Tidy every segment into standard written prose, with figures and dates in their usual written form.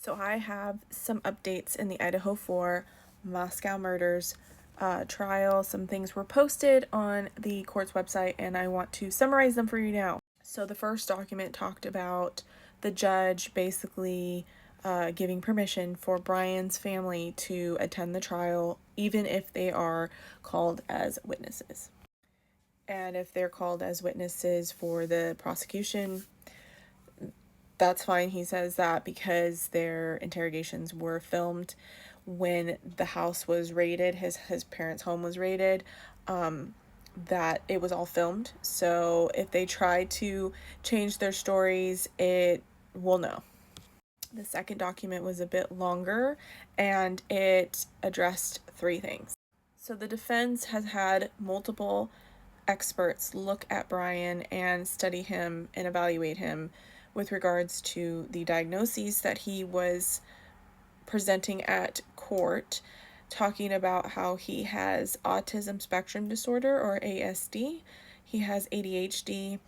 So I have some updates in the Idaho 4 Moscow murders trial. Some things were posted on the court's website, and I want to summarize them for you now. So the first document talked about the judge basically giving permission for Bryan's family to attend the trial, even if they are called as witnesses. And if they're called as witnesses for the prosecution, that's fine. He says that because their interrogations were filmed when the house was raided, his parents' home was raided, that it was all filmed. So if they try to change their stories, it will know. The second document was a bit longer, and it addressed three things. So the defense has had multiple experts look at Bryan and study him and evaluate him with regards to the diagnoses that he was presenting at court, talking about how he has autism spectrum disorder, or ASD, he has ADHD,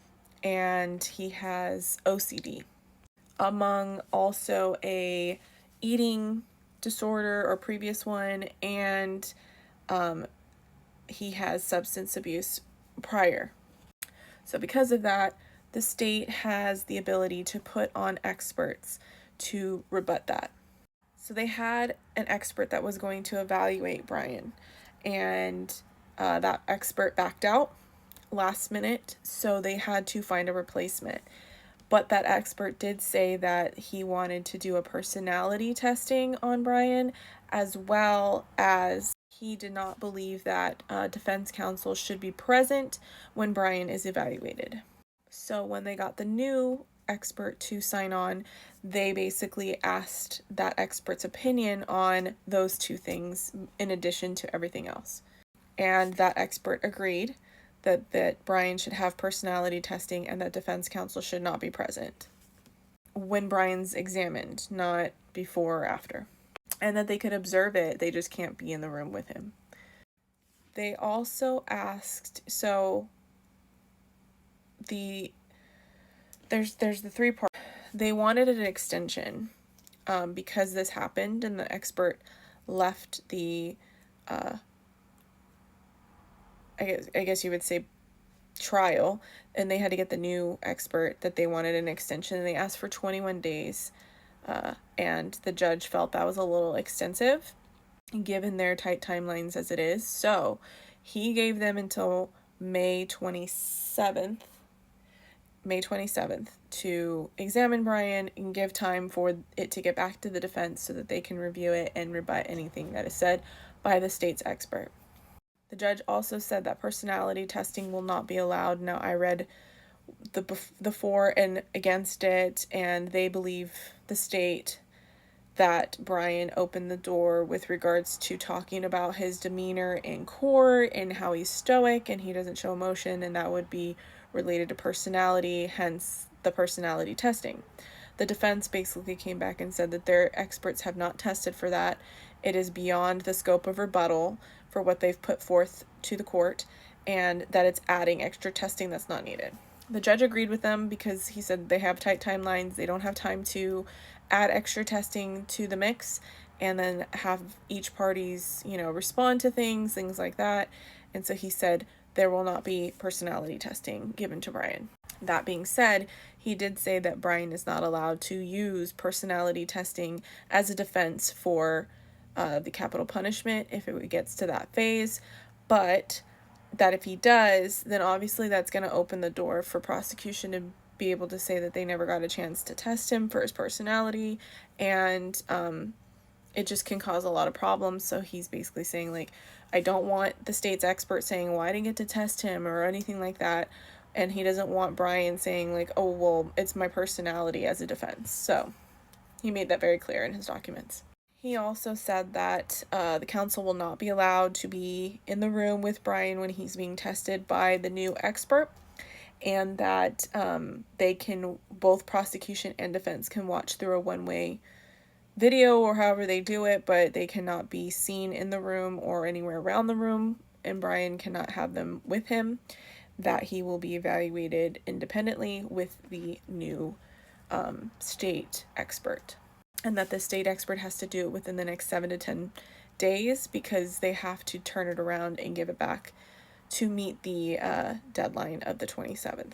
and he has OCD, among also a eating disorder or previous one, and he has substance abuse prior. So because of that, the state has the ability to put on experts to rebut that. So they had an expert that was going to evaluate Bryan, and that expert backed out last minute, so they had to find a replacement. But that expert did say that he wanted to do a personality testing on Bryan, as well as he did not believe that defense counsel should be present when Bryan is evaluated. So when they got the new expert to sign on, they basically asked that expert's opinion on those two things in addition to everything else. And that expert agreed that Bryan should have personality testing and that defense counsel should not be present when Bryan's examined, not before or after. And that they could observe it, they just can't be in the room with him. They also asked, so there's the three parts. They wanted an extension because this happened and the expert left the I guess you would say trial, and they had to get the new expert, that they wanted an extension, and they asked for 21 days, and the judge felt that was a little extensive given their tight timelines as it is, so he gave them until May 27th to examine Bryan and give time for it to get back to the defense so that they can review it and rebut anything that is said by the state's expert. The judge also said that personality testing will not be allowed. Now, I read the for and against it, and they believe, the state, that Bryan opened the door with regards to talking about his demeanor in court and how he's stoic and he doesn't show emotion, and that would be related to personality, hence the personality testing. The defense basically came back and said that their experts have not tested for that. It is beyond the scope of rebuttal for what they've put forth to the court, and that it's adding extra testing that's not needed. The judge agreed with them because he said they have tight timelines. They don't have time to add extra testing to the mix and then have each parties, respond to things like that. And so he said there will not be personality testing given to Bryan. That being said, he did say that Bryan is not allowed to use personality testing as a defense for the capital punishment if it gets to that phase, but that if he does, then obviously that's going to open the door for prosecution to be able to say that they never got a chance to test him for his personality, and it just can cause a lot of problems. So he's basically saying, I don't want the state's expert saying, well, I didn't get to test him or anything like that, and he doesn't want Bryan saying, oh, well, it's my personality as a defense. So he made that very clear in his documents. He also said that the counsel will not be allowed to be in the room with Bryan when he's being tested by the new expert, and that both prosecution and defense can watch through a one-way video or however they do it, but they cannot be seen in the room or anywhere around the room, and Bryan cannot have them with him, that he will be evaluated independently with the new state expert. and that the state expert has to do it within the next 7 to 10 days because they have to turn it around and give it back to meet the deadline of the 27th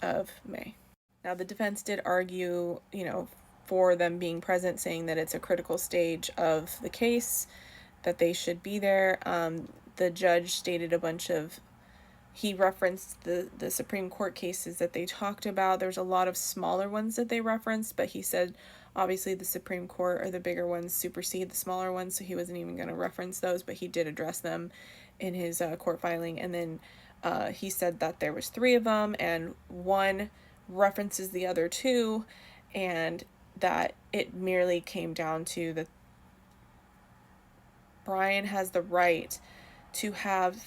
of May. Now, the defense did argue, for them being present, saying that it's a critical stage of the case, that they should be there. The judge stated he referenced the Supreme Court cases that they talked about. There's a lot of smaller ones that they referenced, but he said obviously the Supreme Court or the bigger ones supersede the smaller ones, so he wasn't even going to reference those, but he did address them in his court filing. And then he said that there was 3 of them, and one references the other 2, and that it merely came down to that Bryan has the right to have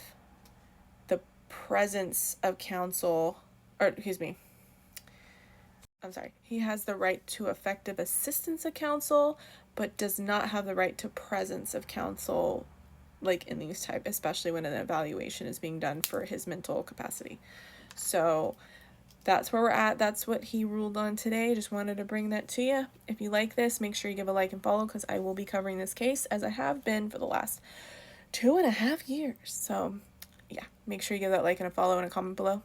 the presence of counsel, he has the right to effective assistance of counsel, but does not have the right to presence of counsel, like in these type, especially when an evaluation is being done for his mental capacity. So that's where we're at. That's what he ruled on today. Just wanted to bring that to you. If you like this, make sure you give a like and follow, because I will be covering this case as I have been for the last 2.5 years. So yeah, make sure you give that like and a follow and a comment below.